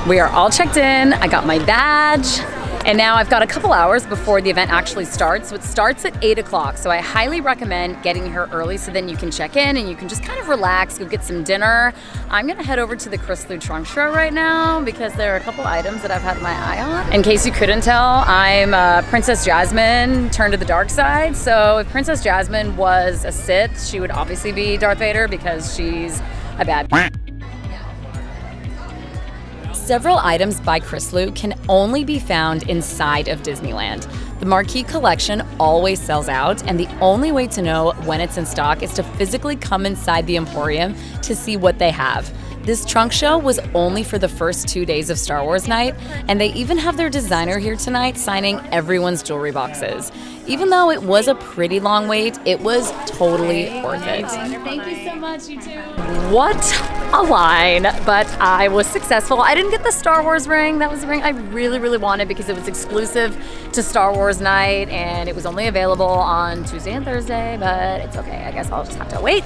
We are all checked in. I got my badge. And now I've got a couple hours before the event actually starts. So it starts at 8 o'clock. So I highly recommend getting here early so then you can check in and you can just kind of relax, go get some dinner. I'm gonna head over to the CRISLU trunk show right now because there are a couple items that I've had my eye on. In case you couldn't tell, I'm Princess Jasmine turned to the dark side. So if Princess Jasmine was a Sith, she would obviously be Darth Vader because she's a bad. Several items by CRISLU can only be found inside of Disneyland. The Marquee collection always sells out, and the only way to know when it's in stock is to physically come inside the Emporium to see what they have. This trunk show was only for the first 2 days of Star Wars Night, and they even have their designer here tonight signing everyone's jewelry boxes. Even though it was a pretty long wait, it was totally worth it. Thank you so much, you two. What a line, but I was successful. I didn't get the Star Wars ring. That was the ring I really, really wanted because it was exclusive to Star Wars Night, and it was only available on Tuesday and Thursday, but it's okay. I guess I'll just have to wait.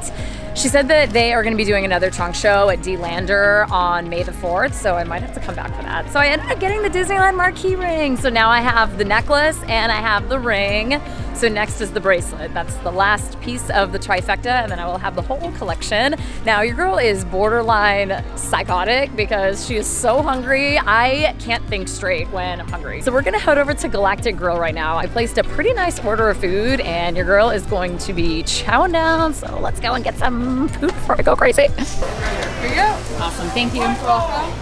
She said that they are going to be doing another trunk show at D-Lander on May the 4th, so I might have to come back for that. So I ended up getting the Disneyland Marquee ring. So now I have the necklace and I have the ring. So next is the bracelet. That's the last piece of the trifecta, and then I will have the whole collection. Now, your girl is borderline psychotic because she is so hungry. I can't think straight when I'm hungry. So we're gonna head over to Galactic Grill right now. I placed a pretty nice order of food, and your girl is going to be chowing down. So let's go and get some food before I go crazy. Here you go. Awesome, thank you. Welcome.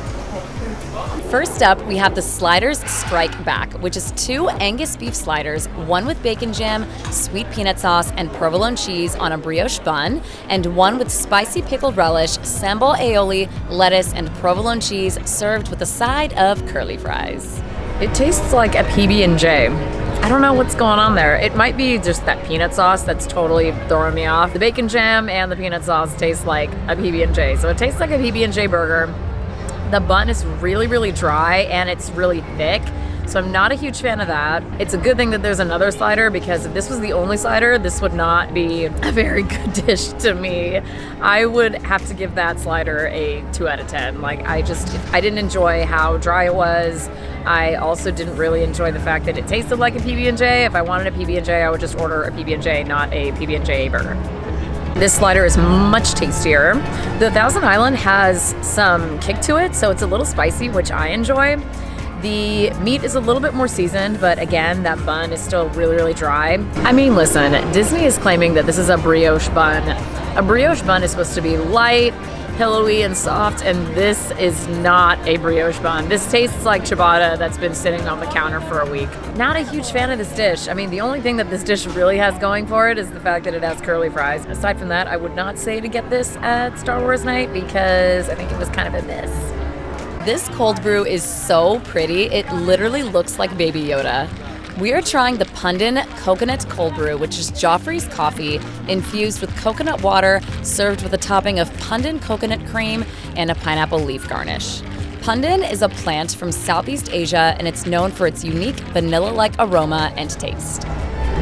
First up, we have the Sliders Strike Back, which is 2 Angus beef sliders, one with bacon jam, sweet peanut sauce, and provolone cheese on a brioche bun, and one with spicy pickled relish, sambal aioli, lettuce, and provolone cheese, served with a side of curly fries. It tastes like a PB&J. I don't know what's going on there. It might be just that peanut sauce that's totally throwing me off. The bacon jam and the peanut sauce taste like a PB&J, so it tastes like a PB&J burger. The bun is really, really dry and it's really thick, so I'm not a huge fan of that. It's a good thing that there's another slider because if this was the only slider, this would not be a very good dish to me. I would have to give that slider a 2 out of 10. Like, I didn't enjoy how dry it was. I also didn't really enjoy the fact that it tasted like a PB&J. If I wanted a PB&J, I would just order a PB&J, not a PB&J burger. This slider is much tastier. The Thousand Island has some kick to it, so it's a little spicy, which I enjoy. The meat is a little bit more seasoned, but again, that bun is still really, really dry. I mean, listen, Disney is claiming that this is a brioche bun. A brioche bun is supposed to be light, pillowy, and soft, and this is not a brioche bun. This tastes like ciabatta that's been sitting on the counter for a week. Not a huge fan of this dish. I mean, the only thing that this dish really has going for it is the fact that it has curly fries. Aside from that, I would not say to get this at Star Wars Night because I think it was kind of a miss. This cold brew is so pretty, it literally looks like Baby Yoda. We are trying the Pandan-Coconut cold brew, which is Joffrey's coffee infused with coconut water, served with a topping of Pandan-Coconut cream and a pineapple leaf garnish. Pandan is a plant from Southeast Asia, and it's known for its unique vanilla-like aroma and taste.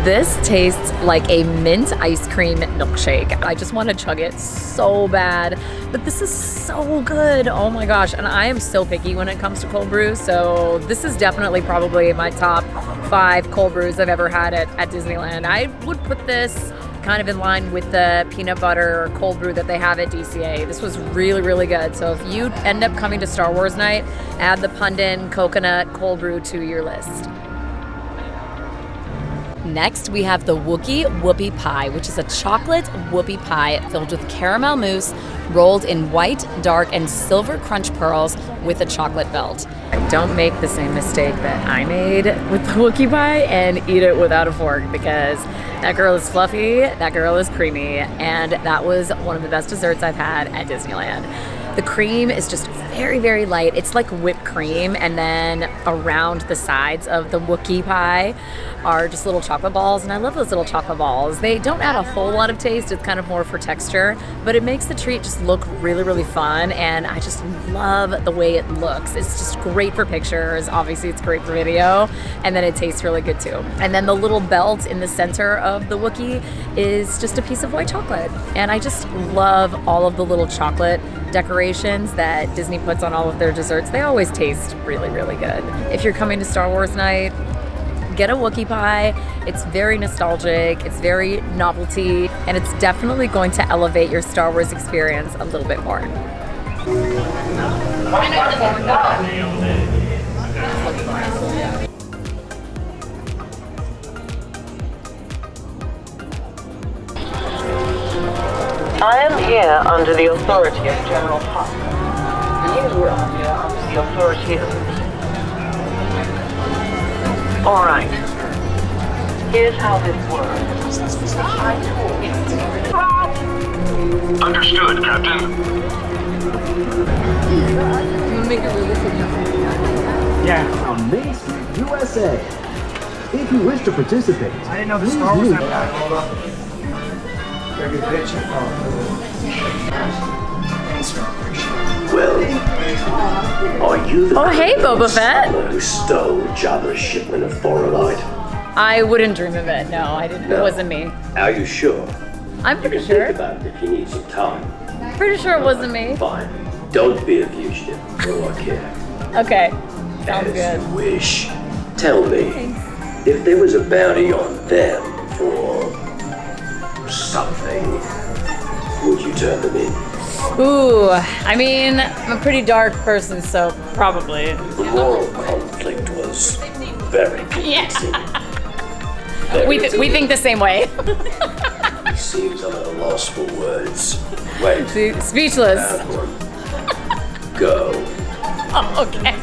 This tastes like a mint ice cream milkshake. I just want to chug it so bad, but this is so good. Oh my gosh, and I am so picky when it comes to cold brew, so this is definitely probably my top 5 cold brews I've ever had at Disneyland. I would put this kind of in line with the peanut butter cold brew that they have at DCA. This was really, really good. So if you end up coming to Star Wars Night, add the Pandan-Coconut cold brew to your list. Next, we have the Wookie Whoopie Pie, which is a chocolate whoopie pie filled with caramel mousse rolled in white, dark, and silver crunch pearls with a chocolate belt. Don't make the same mistake that I made with the Wookie Pie and eat it without a fork, because that girl is fluffy, that girl is creamy, and that was one of the best desserts I've had at Disneyland. The cream is just very, very light. It's like whipped cream, and then around the sides of the Wookie pie are just little chocolate balls, and I love those little chocolate balls. They don't add a whole lot of taste. It's kind of more for texture, but it makes the treat just look really, really fun, and I just love the way it looks. It's just great for pictures. Obviously, it's great for video, and then it tastes really good too. And then the little belt in the center of the Wookie is just a piece of white chocolate, and I just love all of the little chocolate decorations decorations that Disney puts on all of their desserts, they always taste really, really good. If you're coming to Star Wars Night, get a Wookie Pie. It's very nostalgic, it's very novelty, and it's definitely going to elevate your Star Wars experience a little bit more. I am here under the authority of General Puck. You are here under the authority of... Alright. Here's how this works. Understood, Captain. Yeah. On Main Street, USA. If you wish to participate, I didn't know the Star Wars had hold up. Very good picture. Well, are you the hey, Boba Fett. who stole Jabba's shipment of Borolite? I wouldn't dream of it. No, I didn't. It wasn't me. Are you sure? I'm You pretty can sure. think about it if you need some time. Pretty sure it wasn't me. Fine. Don't be a fugitive. No one care. Okay, sounds As good. you wish. Tell me, if there was a bounty on them for something, would you turn them in? Ooh, I mean, I'm a pretty dark person, so probably. The moral conflict was very convincing. We think the same way. He seems a little lost for words. Wait. Speechless. Bad one. Go. Oh, okay.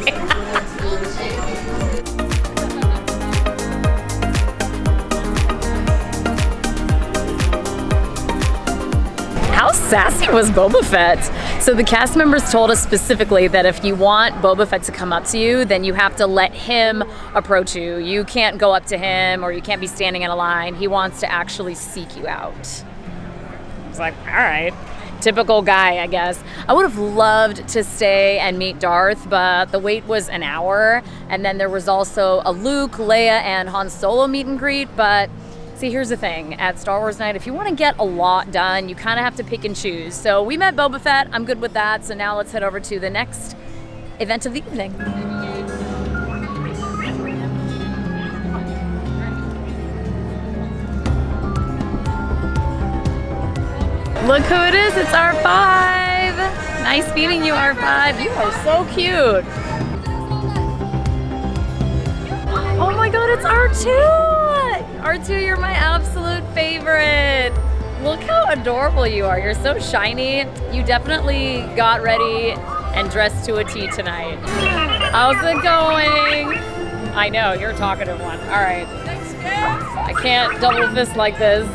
How sassy was Boba Fett? So the cast members told us specifically that if you want Boba Fett to come up to you, then you have to let him approach you. You can't go up to him or you can't be standing in a line. He wants to actually seek you out. I was like, all right. Typical guy, I guess. I would have loved to stay and meet Darth, but the wait was an hour. And then there was also a Luke, Leia, and Han Solo meet and greet, but see, here's the thing. At Star Wars Night, if you want to get a lot done, you kind of have to pick and choose. So we met Boba Fett. I'm good with that. So now let's head over to the next event of the evening. Look who it is. It's R5. Nice meeting you, R5. You are so cute. Oh my God, it's R2. R2, you're my absolute favorite. Look how adorable you are. You're so shiny. You definitely got ready and dressed to a T tonight. How's it going? I know, you're a talkative one. All right. I can't double fist like this.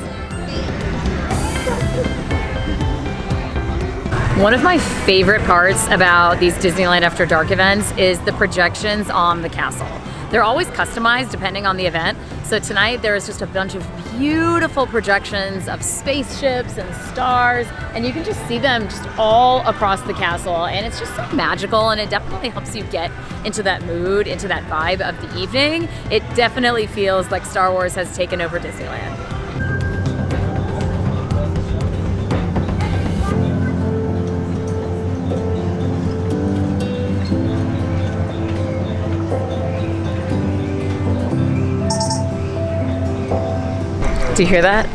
One of my favorite parts about these Disneyland After Dark events is the projections on the castle. They're always customized depending on the event. So tonight there is just a bunch of beautiful projections of spaceships and stars, and you can just see them just all across the castle, and it's just so magical, and it definitely helps you get into that mood, into that vibe of the evening. It definitely feels like Star Wars has taken over Disneyland. Do you hear that?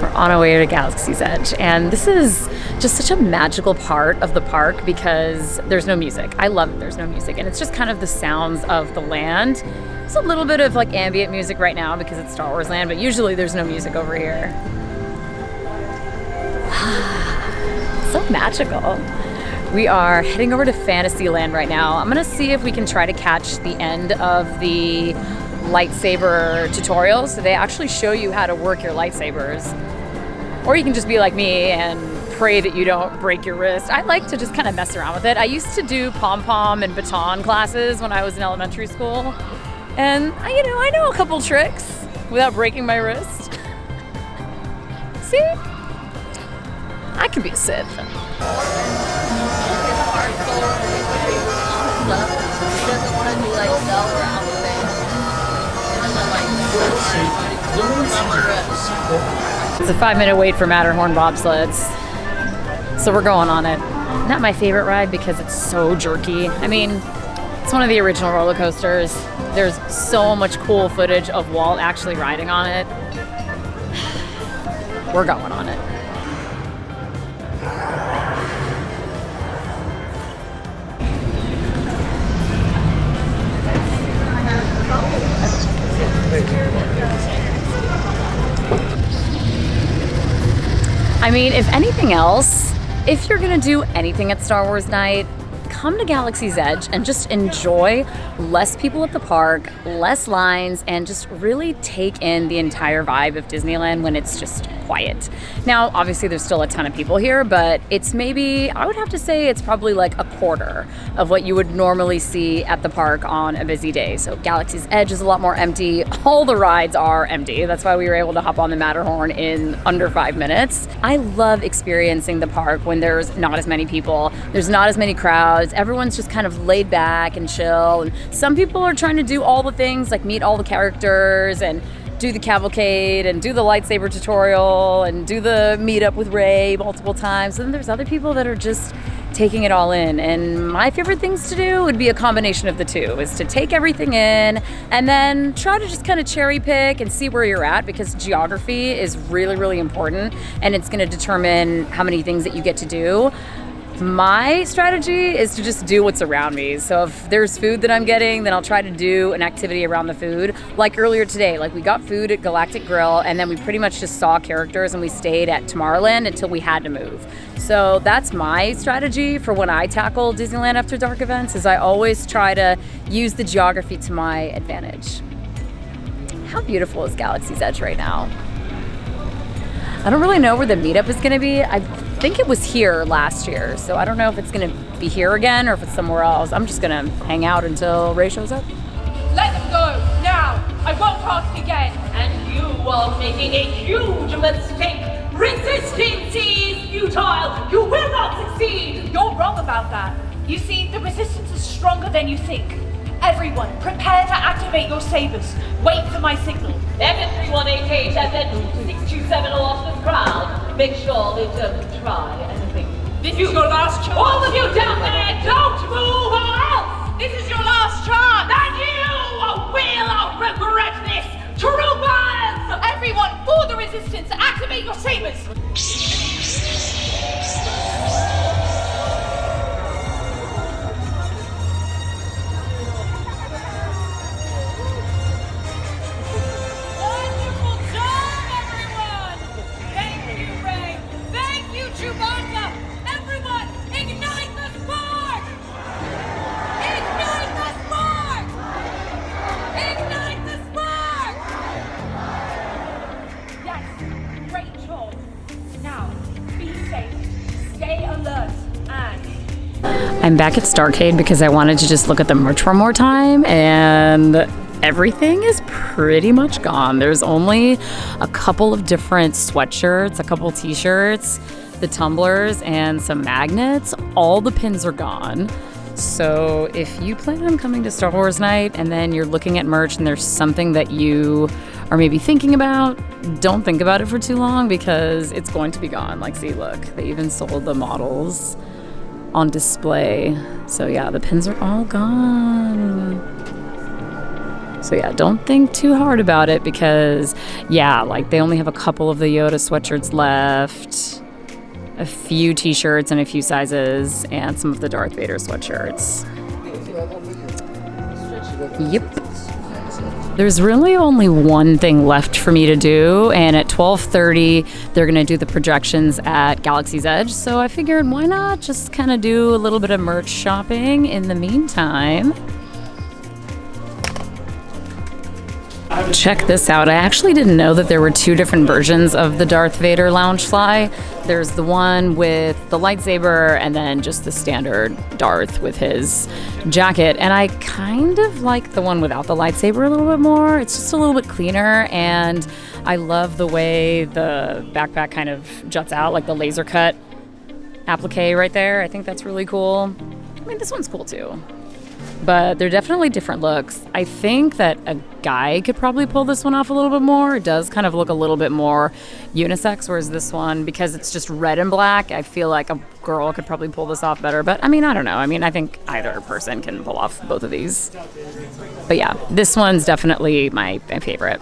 We're on our way to Galaxy's Edge, and this is just such a magical part of the park because there's no music. I love that there's no music, and it's just kind of the sounds of the land. There's a little bit of like ambient music right now because it's Star Wars Land, but usually there's no music over here. So magical. We are heading over to Fantasyland right now. I'm gonna see if we can try to catch the end of the lightsaber tutorials. So they actually show you how to work your lightsabers. Or you can just be like me and pray that you don't break your wrist. I like to just kind of mess around with it. I used to do pom-pom and baton classes when I was in elementary school. And I know a couple tricks without breaking my wrist. See? I could be a Sith. It's a 5-minute wait for Matterhorn bobsleds. So we're going on it. Not my favorite ride because it's so jerky. I mean, it's one of the original roller coasters. There's so much cool footage of Walt actually riding on it. We're going on it. I mean, if anything else, if you're gonna do anything at Star Wars Night, come to Galaxy's Edge and just enjoy less people at the park, less lines, and just really take in the entire vibe of Disneyland when it's just quiet. Now, obviously there's still a ton of people here, but it's maybe, I would have to say it's probably like a quarter of what you would normally see at the park on a busy day. So Galaxy's Edge is a lot more empty. All the rides are empty. That's why we were able to hop on the Matterhorn in under 5 minutes. I love experiencing the park when there's not as many people. There's not as many crowds. Everyone's just kind of laid back and chill. And some people are trying to do all the things, like meet all the characters and do the cavalcade and do the lightsaber tutorial and do the meetup with Rey multiple times. And then there's other people that are just taking it all in. And my favorite things to do would be a combination of the two, is to take everything in and then try to just kind of cherry pick and see where you're at, because geography is really, really important and it's going to determine how many things that you get to do. My strategy is to just do what's around me. So if there's food that I'm getting, then I'll try to do an activity around the food. Like earlier today, like we got food at Galactic Grill and then we pretty much just saw characters and we stayed at Tomorrowland until we had to move. So that's my strategy for when I tackle Disneyland After Dark events, is I always try to use the geography to my advantage. How beautiful is Galaxy's Edge right now? I don't really know where the meetup is going to be. I think it was here last year, so I don't know if it's going to be here again or if it's somewhere else. I'm just going to hang out until Rey shows up. Let them go, now! I won't ask again! And you are making a huge mistake. Resistance is futile. You will not succeed. You're wrong about that. You see, the resistance is stronger than you think. Everyone, prepare to activate your sabers. Wait for my signal. MS3188 and then 627 are off the crowd. Make sure they don't try anything. This is your last chance. All of you down there, don't move or else! This is your last chance. And you will regret this, troopers! Everyone, for the resistance, activate your sabers. I'm back at Starcade because I wanted to just look at the merch one more time, and everything is pretty much gone. There's only a couple of different sweatshirts, a couple t-shirts, the tumblers, and some magnets. All the pins are gone. So if you plan on coming to Star Wars Night and then you're looking at merch and there's something that you are maybe thinking about, don't think about it for too long because it's going to be gone. Like, see, look, they even sold the models on display. So yeah, the pins are all gone. So yeah, don't think too hard about it because yeah, like they only have a couple of the Yoda sweatshirts left, a few t-shirts and a few sizes, and some of the Darth Vader sweatshirts. Yep. There's really only one thing left for me to do, and at 12:30 they're gonna do the projections at Galaxy's Edge, so I figured why not just kind of do a little bit of merch shopping in the meantime. Check this out. I actually didn't know that there were two different versions of the Darth Vader Loungefly. There's the one with the lightsaber and then just the standard Darth with his jacket. And I kind of like the one without the lightsaber a little bit more. It's just a little bit cleaner, and I love the way the backpack kind of juts out, like the laser cut applique right there. I think that's really cool. mean, this one's cool too. But they're definitely different looks. I think that a guy could probably pull this one off a little bit more. It does kind of look a little bit more unisex, whereas this one, because it's just red and black, I feel like a girl could probably pull this off better. But I mean, I don't know. I mean, I think either person can pull off both of these. But yeah, this one's definitely my favorite.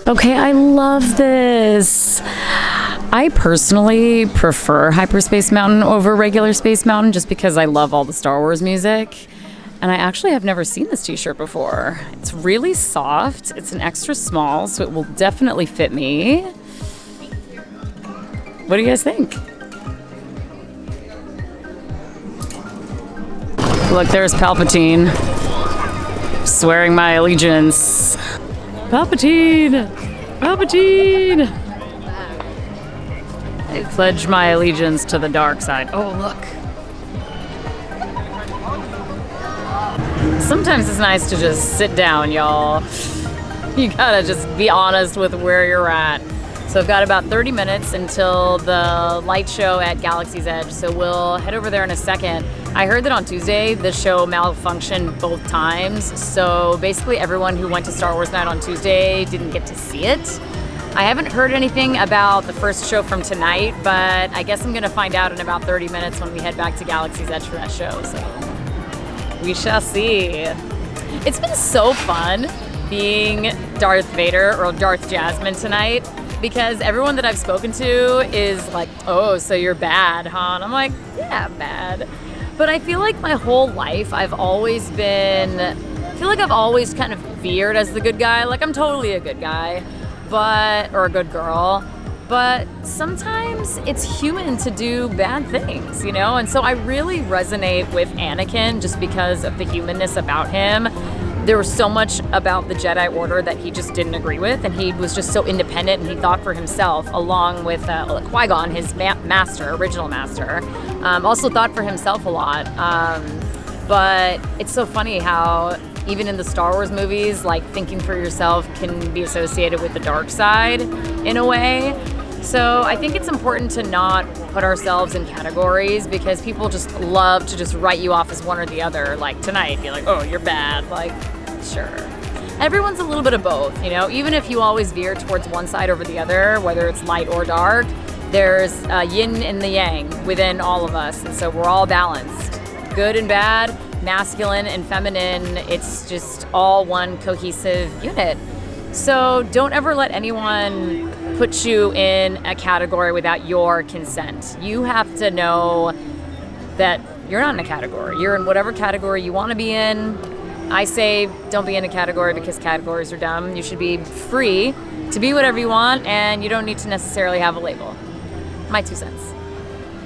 Okay, I love this. I personally prefer Hyperspace Mountain over regular Space Mountain just because I love all the Star Wars music. And I actually have never seen this t-shirt before. It's really soft. It's an extra small, so it will definitely fit me. What do you guys think? Look, there's Palpatine. Swearing my allegiance. Palpatine! Palpatine! I pledge my allegiance to the dark side. Oh, look. Sometimes it's nice to just sit down, y'all. You gotta just be honest with where you're at. So I've got about 30 minutes until the light show at Galaxy's Edge, so we'll head over there in a second. I heard that on Tuesday, the show malfunctioned both times, so basically everyone who went to Star Wars Nite on Tuesday didn't get to see it. I haven't heard anything about the first show from tonight, but I guess I'm gonna find out in about 30 minutes when we head back to Galaxy's Edge for that show, so we shall see. It's been so fun being Darth Vader or Darth Jasmine tonight, because everyone that I've spoken to is like, oh, so you're bad, huh? And I'm like, yeah, bad. But I feel like my whole life I've always kind of veered as the good guy. Like, I'm totally a good guy, or a good girl. But sometimes it's human to do bad things, you know? And so I really resonate with Anakin just because of the humanness about him. There was so much about the Jedi Order that he just didn't agree with, and he was just so independent, and he thought for himself, along with Qui-Gon, his original master, also thought for himself a lot. But it's so funny how even in the Star Wars movies, like, thinking for yourself can be associated with the dark side in a way. So I think it's important to not put ourselves in categories, because people just love to just write you off as one or the other. Like tonight, be like, oh, you're bad. Like, sure. Everyone's a little bit of both, you know? Even if you always veer towards one side over the other, whether it's light or dark, there's yin and the yang within all of us. And so we're all balanced. Good and bad, masculine and feminine, it's just all one cohesive unit. So don't ever let anyone put you in a category without your consent. You have to know that you're not in a category. You're in whatever category you want to be in. I say don't be in a category because categories are dumb. You should be free to be whatever you want, and you don't need to necessarily have a label. My 2 cents.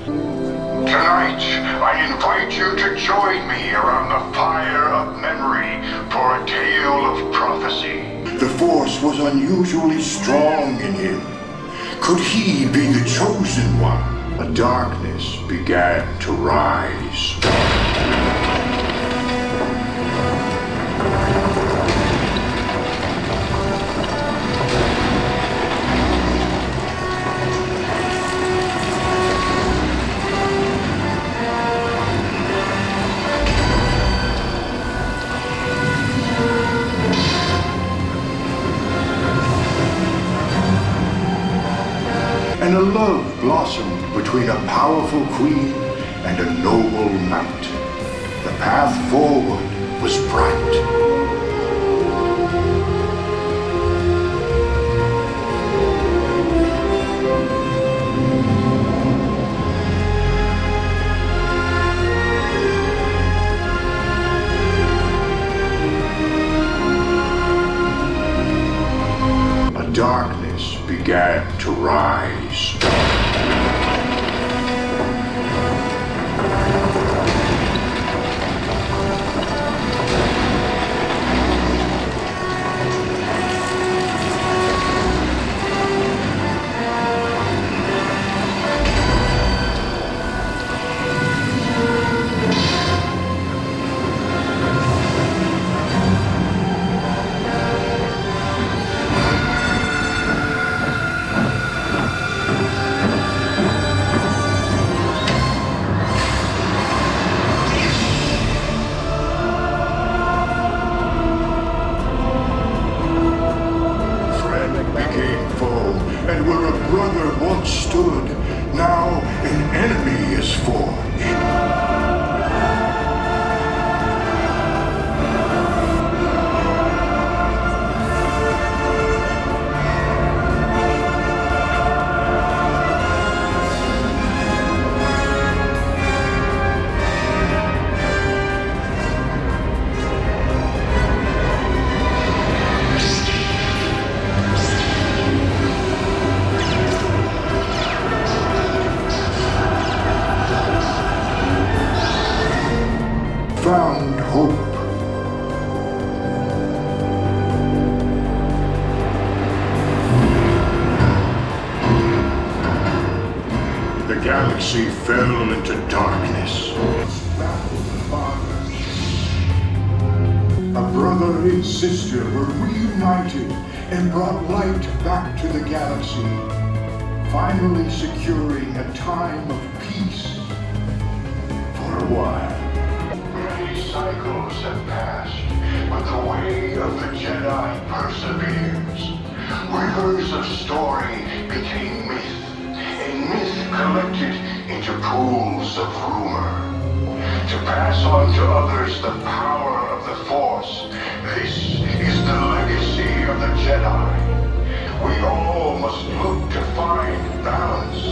Tonight, I invite you to join me around the fire of memory for a tale of prophecy. The Force was unusually strong in him. Could he be the chosen one? A darkness began to rise. And a love blossomed between a powerful queen and a noble knight. The path forward was bright. Darkness began to rise. stood, now an enemy is forged. Found hope. The galaxy fell into darkness. A brother and sister were reunited and brought light back to the galaxy, finally securing a time of peace for a while. Many cycles have passed, but the way of the Jedi perseveres. Rivers of story became myth, and myth collected into pools of rumor. To pass on to others the power of the Force, this is the legacy of the Jedi. We all must look to find balance.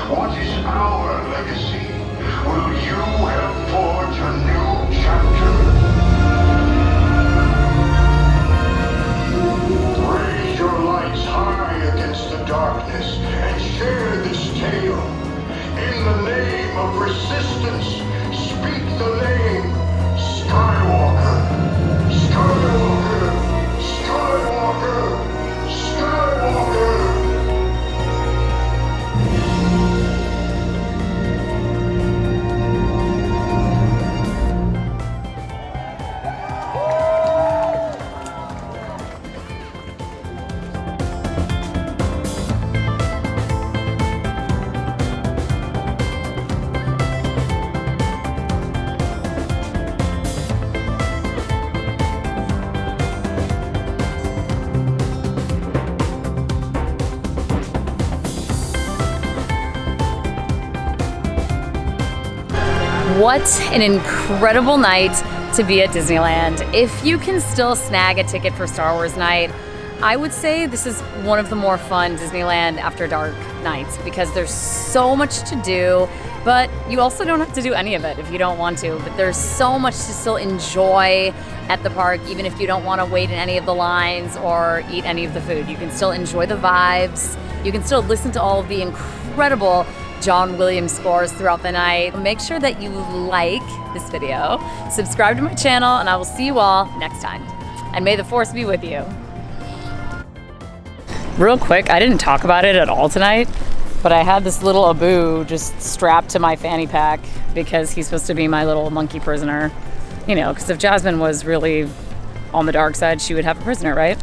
What is our legacy? Will you help forge a new chapter? Raise your lights high against the darkness and share this tale. In the name of resistance, speak the name Skywalker. Skywalker. Skywalker. Skywalker. What an incredible night to be at Disneyland. If you can still snag a ticket for Star Wars Nite, I would say this is one of the more fun Disneyland After Dark nights because there's so much to do, but you also don't have to do any of it if you don't want to. But there's so much to still enjoy at the park, even if you don't want to wait in any of the lines or eat any of the food. You can still enjoy the vibes. You can still listen to all of the incredible John Williams scores throughout the night. Make sure that you like this video, subscribe to my channel, and I will see you all next time. And may the Force be with you. Real quick, I didn't talk about it at all tonight, but I had this little Abu just strapped to my fanny pack because he's supposed to be my little monkey prisoner. You know, because if Jasmine was really on the dark side, she would have a prisoner, right?